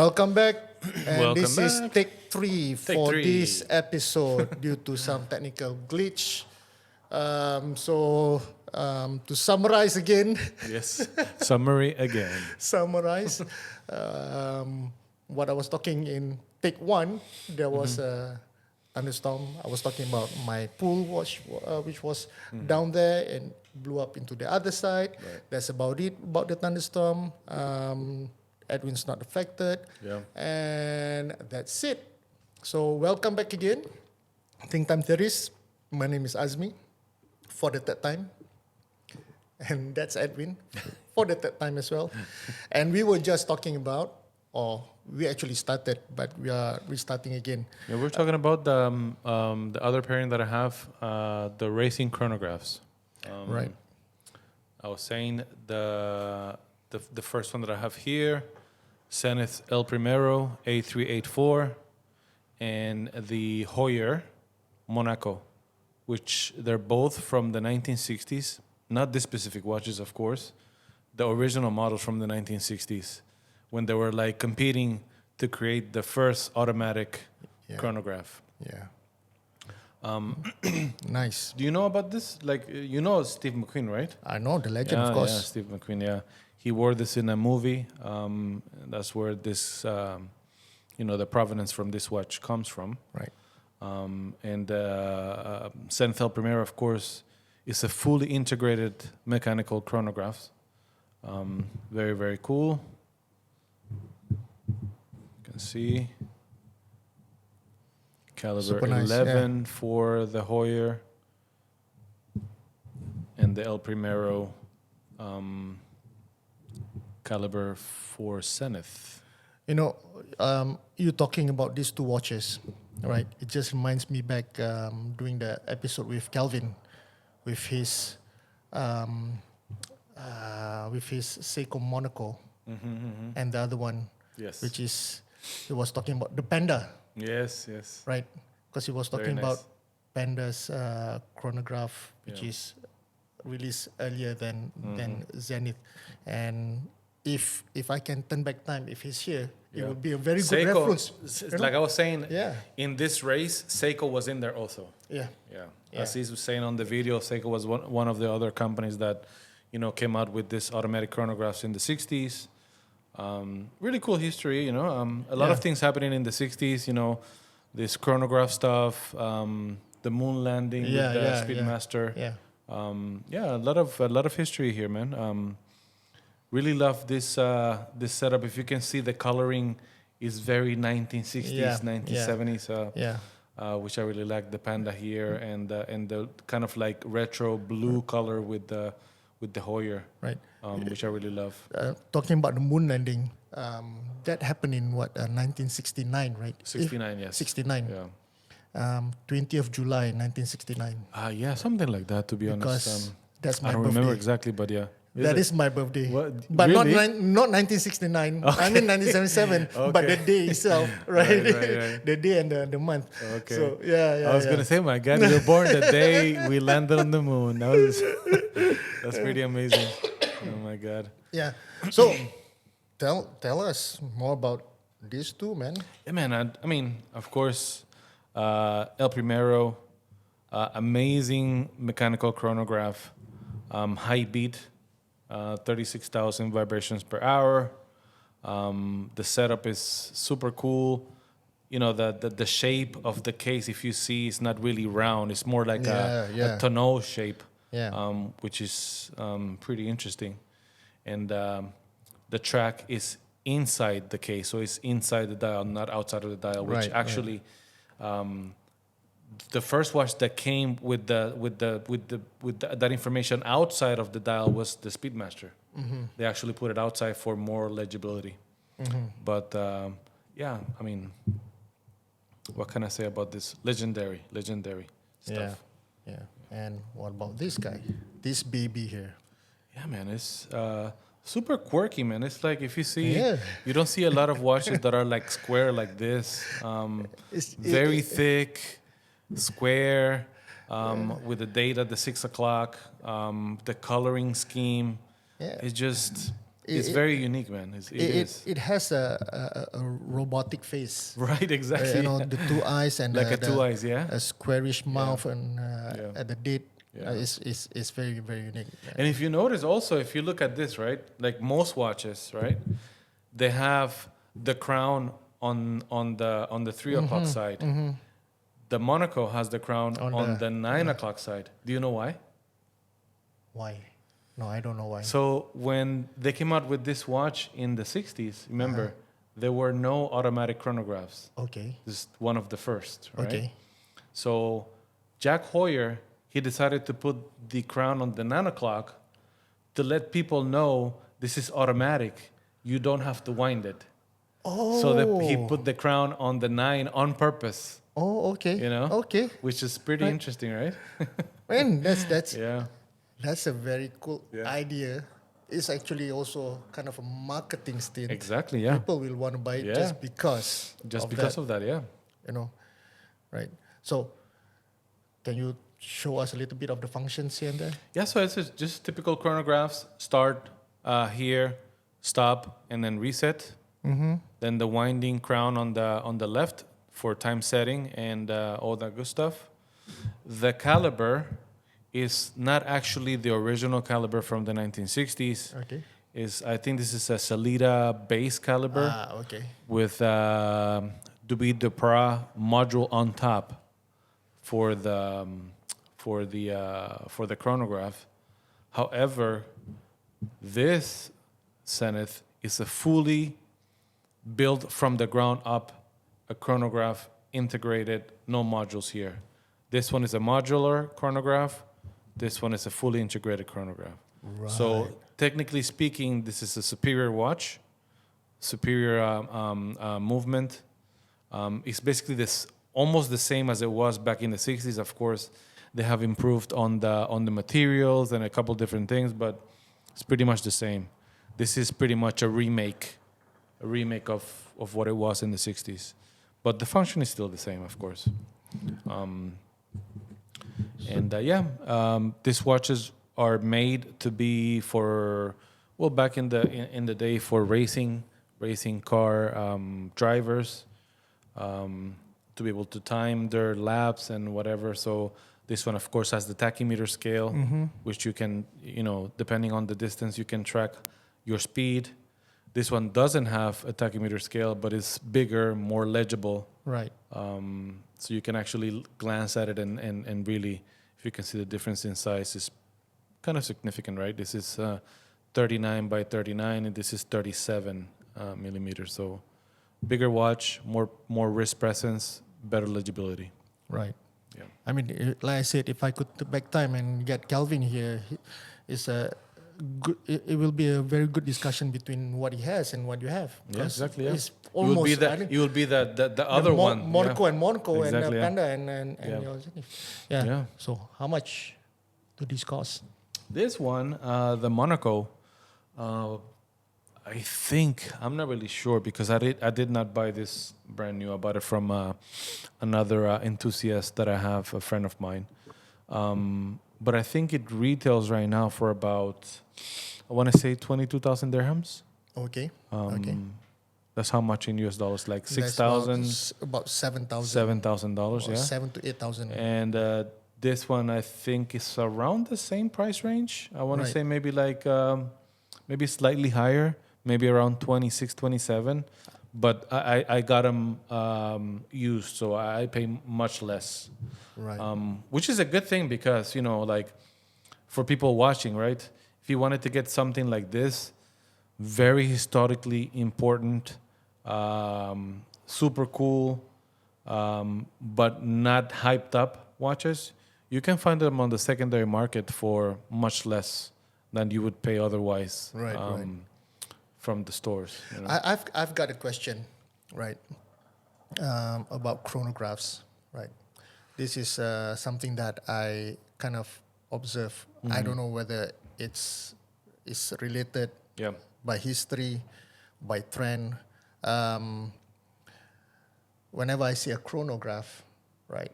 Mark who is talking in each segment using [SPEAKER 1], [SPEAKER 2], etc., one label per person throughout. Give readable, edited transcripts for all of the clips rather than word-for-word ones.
[SPEAKER 1] Welcome back. And
[SPEAKER 2] Welcome
[SPEAKER 1] this is
[SPEAKER 2] back.
[SPEAKER 1] take three
[SPEAKER 2] Take
[SPEAKER 1] for
[SPEAKER 2] three.
[SPEAKER 1] this episode due to some technical glitch. To summarize again,
[SPEAKER 2] Yes. Summary again.
[SPEAKER 1] summarize what I was talking in take one. There was a thunderstorm. I was talking about my pool which was down there and blew up into the other side.
[SPEAKER 2] Right.
[SPEAKER 1] That's about it about the thunderstorm. Edwin's not affected.
[SPEAKER 2] Yeah.
[SPEAKER 1] And that's it. So welcome back again. Think Time Theories. My name is Azmi for the third time. And that's Edwin for the third time as well. And we were just talking about, or we actually started, but we are restarting again.
[SPEAKER 2] Yeah, we're talking about the other pairing that I have, the racing chronographs.
[SPEAKER 1] Right.
[SPEAKER 2] I was saying the first one that I have here, Seneth El Primero A384, and the Hoyer Monaco, which they're both from the 1960s. Not this specific watches, of course. The original models from the 1960s, when they were like competing to create the first automatic chronograph.
[SPEAKER 1] Yeah. Nice.
[SPEAKER 2] Do you know about this? Like, you know Steve McQueen, right?
[SPEAKER 1] I know the legend, of course.
[SPEAKER 2] Yeah, Steve McQueen, yeah. He wore this in a movie. That's where this, the provenance from this watch comes from.
[SPEAKER 1] Right.
[SPEAKER 2] And Seneth El Primero, of course, is a fully integrated mechanical chronograph. Very, very cool. You can see caliber
[SPEAKER 1] Super nice,
[SPEAKER 2] 11 for the Hoyer and the El Primero caliber for Zenith.
[SPEAKER 1] You know, you talking about these two watches, right? It just reminds me back doing the episode with Calvin, with his Seiko Monaco, and the other one,
[SPEAKER 2] Yes.
[SPEAKER 1] which is he was talking about the Panda,
[SPEAKER 2] Yes, yes.
[SPEAKER 1] right? Because he was
[SPEAKER 2] Very
[SPEAKER 1] talking
[SPEAKER 2] nice.
[SPEAKER 1] about Panda's chronograph, which
[SPEAKER 2] Yeah.
[SPEAKER 1] is released earlier than Zenith, and if I can turn back time, if he's here, it
[SPEAKER 2] Yeah.
[SPEAKER 1] would be a very good
[SPEAKER 2] Seiko,
[SPEAKER 1] reference. you know?
[SPEAKER 2] like I was saying,
[SPEAKER 1] Yeah.
[SPEAKER 2] in this race, Seiko was in there also.
[SPEAKER 1] Yeah.
[SPEAKER 2] Yeah.
[SPEAKER 1] Yeah.
[SPEAKER 2] As he was saying on the video, Seiko was one of the other companies that, came out with this automatic chronographs in the 60s. Really cool history, a lot of
[SPEAKER 1] Yeah.
[SPEAKER 2] things happening in the 60s, this chronograph stuff, the moon landing with the Speedmaster.
[SPEAKER 1] Yeah.
[SPEAKER 2] A lot of history here, man. Really love this this setup. If you can see, the coloring is very 1960s,
[SPEAKER 1] Yeah,
[SPEAKER 2] 1970s.
[SPEAKER 1] Yeah.
[SPEAKER 2] Which I really like, the Panda here and the kind of like retro blue color with the Hoyer,
[SPEAKER 1] Right.
[SPEAKER 2] which I really love.
[SPEAKER 1] Talking about the moon landing, that happened in 1969, right?
[SPEAKER 2] 69, yes.
[SPEAKER 1] 69.
[SPEAKER 2] Yeah.
[SPEAKER 1] 20th of July, 1969.
[SPEAKER 2] Yeah, something like that. To be
[SPEAKER 1] Because
[SPEAKER 2] honest,
[SPEAKER 1] that's my
[SPEAKER 2] I don't
[SPEAKER 1] birthday.
[SPEAKER 2] remember exactly, but yeah.
[SPEAKER 1] That is my birthday.
[SPEAKER 2] What?
[SPEAKER 1] But
[SPEAKER 2] Really?
[SPEAKER 1] not 1969. I mean 1977. But the day itself, right?
[SPEAKER 2] Right.
[SPEAKER 1] The day and the month.
[SPEAKER 2] Okay.
[SPEAKER 1] So yeah.
[SPEAKER 2] I was gonna say, my God, you were born the day we landed on the moon. That's pretty amazing. Oh my God.
[SPEAKER 1] Yeah. So tell us more about these two, man.
[SPEAKER 2] Yeah, man. I mean, of course, El Primero, amazing mechanical chronograph, high beat, 36,000 vibrations per hour. The setup is super cool. The shape of the case, if you see, is not really round. It's more like a tonneau shape, which is pretty interesting. And the track is inside the case, so it's inside the dial, not outside of the dial. Which actually, the first watch that came with that information outside of the dial was the Speedmaster. They actually put it outside for more legibility. But I mean, what can I say about this legendary stuff?
[SPEAKER 1] Yeah. And what about this guy? This baby here.
[SPEAKER 2] Yeah, man, it's super quirky, man. It's like, if you see,
[SPEAKER 1] Yeah.
[SPEAKER 2] you don't see a lot of watches that are like square like this. Very thick, square, with the date at the 6 o'clock. The coloring scheme.
[SPEAKER 1] Yeah.
[SPEAKER 2] It's just It's very unique, man. It is.
[SPEAKER 1] It has a robotic face.
[SPEAKER 2] Right, exactly.
[SPEAKER 1] You know, the two eyes and
[SPEAKER 2] like a two
[SPEAKER 1] the,
[SPEAKER 2] eyes, yeah.
[SPEAKER 1] a squarish mouth and
[SPEAKER 2] Yeah.
[SPEAKER 1] at the date
[SPEAKER 2] Yeah.
[SPEAKER 1] is very, very unique.
[SPEAKER 2] And if you notice also, if you look at this, right, like most watches, right, they have the crown on the 3 o'clock side. The Monaco has the crown on the 9 o'clock side. Do you know why?
[SPEAKER 1] Why? No, I don't know why.
[SPEAKER 2] So when they came out with this watch in the 60s, remember, there were no automatic chronographs.
[SPEAKER 1] Okay.
[SPEAKER 2] This is one of the first, right?
[SPEAKER 1] Okay.
[SPEAKER 2] So Jack Hoyer, he decided to put the crown on the 9 o'clock to let people know this is automatic. You don't have to wind it.
[SPEAKER 1] Oh.
[SPEAKER 2] So that he put the crown on the 9 on purpose.
[SPEAKER 1] Oh, okay.
[SPEAKER 2] You know?
[SPEAKER 1] Okay.
[SPEAKER 2] Which is pretty interesting, right?
[SPEAKER 1] Man, that's
[SPEAKER 2] Yeah.
[SPEAKER 1] that's a very cool
[SPEAKER 2] Yeah.
[SPEAKER 1] idea. It's actually also kind of a marketing stint.
[SPEAKER 2] Exactly, yeah.
[SPEAKER 1] People will want to buy it
[SPEAKER 2] Yeah.
[SPEAKER 1] just because
[SPEAKER 2] Of that, yeah.
[SPEAKER 1] you know, right? So, can you show us a little bit of the functions here and there?
[SPEAKER 2] Yeah, so it's just typical chronographs. Start here, stop, and then reset. Then the winding crown on the left for time setting and all that good stuff. The caliber is not actually the original caliber from the 1960s.
[SPEAKER 1] Okay.
[SPEAKER 2] I think this is a Salida base caliber
[SPEAKER 1] Okay.
[SPEAKER 2] with Duby Duprat module on top for the chronograph. However, this Zenith is a fully built from the ground up a chronograph integrated, no modules here. This one is a modular chronograph. This one is a fully integrated chronograph.
[SPEAKER 1] Right.
[SPEAKER 2] So technically speaking, this is a superior watch, superior movement. It's basically this almost the same as it was back in the 60s. Of course, they have improved on the materials and a couple different things, but it's pretty much the same. This is pretty much a remake of what it was in the 60s. But the function is still the same, of course. These watches are made to be for, well, back in the day for racing car drivers, to be able to time their laps and whatever. So this one, of course, has the tachymeter scale, which you can, depending on the distance, you can track your speed. This one doesn't have a tachymeter scale, but it's bigger, more legible.
[SPEAKER 1] Right.
[SPEAKER 2] So you can actually glance at it and really, if you can see the difference in size, is kind of significant, right? This is 39 by 39, and this is 37 millimeters. So bigger watch, more wrist presence, better legibility.
[SPEAKER 1] Right.
[SPEAKER 2] Yeah.
[SPEAKER 1] I mean, like I said, if I could turn back time and get Calvin here, it's a good. It will be a very good discussion between what he has and what you have.
[SPEAKER 2] Yeah, exactly. Yeah.
[SPEAKER 1] It's almost.
[SPEAKER 2] You will be the other one.
[SPEAKER 1] Monaco
[SPEAKER 2] Yeah.
[SPEAKER 1] and Monaco
[SPEAKER 2] Exactly,
[SPEAKER 1] and
[SPEAKER 2] yeah.
[SPEAKER 1] Panda and
[SPEAKER 2] Yeah.
[SPEAKER 1] your Zenith. Yeah.
[SPEAKER 2] Yeah.
[SPEAKER 1] So how much do these cost?
[SPEAKER 2] This one, the Monaco, I think I'm not really sure because I did not buy this brand new. I bought it from another enthusiast that I have, a friend of mine. But I think it retails right now for about, I want to say 22,000 dirhams.
[SPEAKER 1] Okay.
[SPEAKER 2] Okay. That's how much in US dollars? Like
[SPEAKER 1] That's
[SPEAKER 2] 6,000,
[SPEAKER 1] about $7,000.
[SPEAKER 2] $7,000, yeah.
[SPEAKER 1] 7 to 8,000.
[SPEAKER 2] And this one I think is around the same price range. I want
[SPEAKER 1] Right.
[SPEAKER 2] to say maybe like maybe slightly higher, maybe around 26, 27. But I got them used, so I pay much less.
[SPEAKER 1] Right.
[SPEAKER 2] Which is a good thing because, like for people watching, right? If you wanted to get something like this, very historically important, super cool, but not hyped up watches, you can find them on the secondary market for much less than you would pay otherwise.
[SPEAKER 1] Right, right.
[SPEAKER 2] From the stores.
[SPEAKER 1] I've got a question, right, about chronographs, right? This is something that I kind of observe. I don't know whether it's related
[SPEAKER 2] Yeah.
[SPEAKER 1] by history, by trend. Whenever I see a chronograph, right,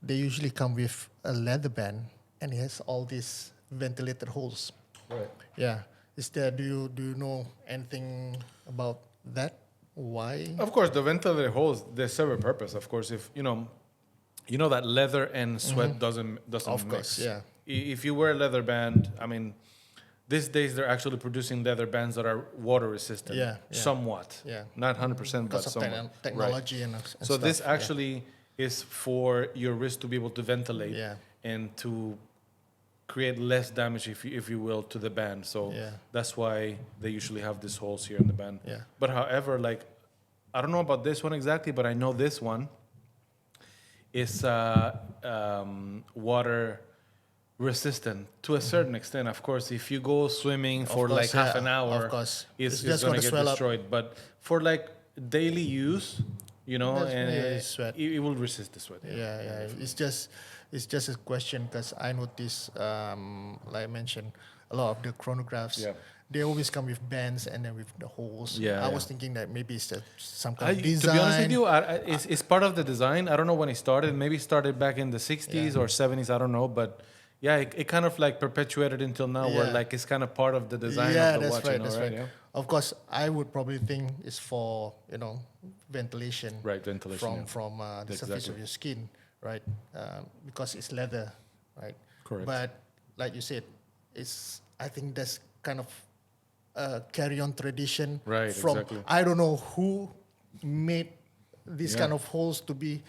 [SPEAKER 1] they usually come with a leather band and it has all these ventilated holes.
[SPEAKER 2] Right.
[SPEAKER 1] Yeah. Do you know anything about that? Why?
[SPEAKER 2] Of course, the ventilator holes, they serve a purpose. Of course, if you know that leather and sweat doesn't
[SPEAKER 1] Of
[SPEAKER 2] mix.
[SPEAKER 1] course, yeah.
[SPEAKER 2] If you wear a leather band, I mean, these days they're actually producing leather bands that are water resistant.
[SPEAKER 1] Yeah, yeah.
[SPEAKER 2] Somewhat.
[SPEAKER 1] Yeah.
[SPEAKER 2] Not 100%, but
[SPEAKER 1] Because of
[SPEAKER 2] somewhat.
[SPEAKER 1] technology and
[SPEAKER 2] So
[SPEAKER 1] stuff.
[SPEAKER 2] this actually is for your wrist to be able to ventilate
[SPEAKER 1] Yeah.
[SPEAKER 2] and to create less damage, if you will, to the band. So
[SPEAKER 1] Yeah.
[SPEAKER 2] that's why they usually have these holes here in the band.
[SPEAKER 1] Yeah.
[SPEAKER 2] But however, like, I don't know about this one exactly, but I know this one is water resistant to a certain extent. Of course, if you go swimming for
[SPEAKER 1] course,
[SPEAKER 2] like half
[SPEAKER 1] yeah,
[SPEAKER 2] an hour,
[SPEAKER 1] of course.
[SPEAKER 2] it's
[SPEAKER 1] It's
[SPEAKER 2] just
[SPEAKER 1] just
[SPEAKER 2] going to
[SPEAKER 1] gonna
[SPEAKER 2] get
[SPEAKER 1] swell up.
[SPEAKER 2] destroyed. But for like daily use,
[SPEAKER 1] That's
[SPEAKER 2] and
[SPEAKER 1] really sweat.
[SPEAKER 2] it will resist the sweat.
[SPEAKER 1] Yeah. It's just a question because I noticed, like I mentioned, a lot of the chronographs.
[SPEAKER 2] Yeah.
[SPEAKER 1] They always come with bands and then with the holes.
[SPEAKER 2] Yeah,
[SPEAKER 1] I
[SPEAKER 2] yeah.
[SPEAKER 1] was thinking that maybe it's some kind of
[SPEAKER 2] To
[SPEAKER 1] design.
[SPEAKER 2] be honest with you, it's part of the design. I don't know when it started. Maybe it started back in the 60s or 70s. I don't know. But yeah, it kind of like perpetuated until now where
[SPEAKER 1] Yeah.
[SPEAKER 2] like it's kind of part of the design
[SPEAKER 1] Yeah,
[SPEAKER 2] of the
[SPEAKER 1] that's
[SPEAKER 2] watch.
[SPEAKER 1] right. That's right.
[SPEAKER 2] Yeah?
[SPEAKER 1] Of course, I would probably think it's for ventilation.
[SPEAKER 2] Right, ventilation,
[SPEAKER 1] from
[SPEAKER 2] yeah.
[SPEAKER 1] from the surface
[SPEAKER 2] Exactly.
[SPEAKER 1] of your skin, right? Because it's leather, right?
[SPEAKER 2] Correct.
[SPEAKER 1] But like you said, I think that's kind of a carry-on tradition.
[SPEAKER 2] Right,
[SPEAKER 1] From
[SPEAKER 2] exactly.
[SPEAKER 1] I don't know who made these
[SPEAKER 2] Yeah.
[SPEAKER 1] kind of holes to be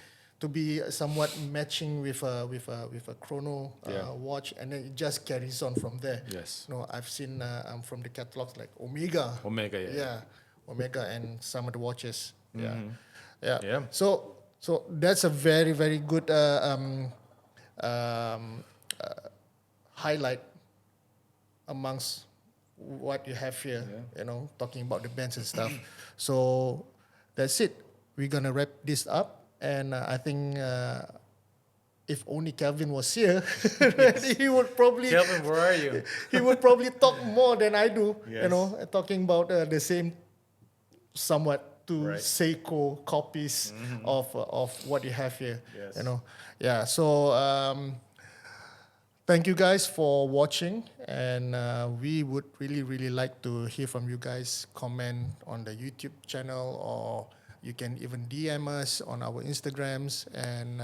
[SPEAKER 1] somewhat matching with a chrono
[SPEAKER 2] Yeah.
[SPEAKER 1] watch, and then it just carries on from there.
[SPEAKER 2] Yes.
[SPEAKER 1] I've seen from the catalogs like Omega.
[SPEAKER 2] Omega, yeah.
[SPEAKER 1] Yeah, Omega and some of the watches. Yeah.
[SPEAKER 2] Yeah.
[SPEAKER 1] So that's a very very good highlight amongst what you have here. Talking about the bands and stuff. So that's it. We're gonna wrap this up, and I think. If only Calvin was here, he would probably
[SPEAKER 2] Kelvin, where are you?
[SPEAKER 1] he would probably talk more than I do.
[SPEAKER 2] Yes.
[SPEAKER 1] Talking about the same, somewhat to
[SPEAKER 2] Right.
[SPEAKER 1] Seiko copies of what you have here.
[SPEAKER 2] Yes.
[SPEAKER 1] Yeah. So thank you guys for watching, and we would really really like to hear from you guys. Comment on the YouTube channel, or you can even DM us on our Instagrams, and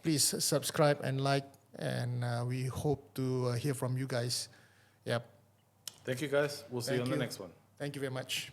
[SPEAKER 1] please subscribe and like, and we hope to hear from you guys. Yep.
[SPEAKER 2] Thank you, guys. We'll see you
[SPEAKER 1] Thank
[SPEAKER 2] on the
[SPEAKER 1] you.
[SPEAKER 2] next one.
[SPEAKER 1] Thank you very much.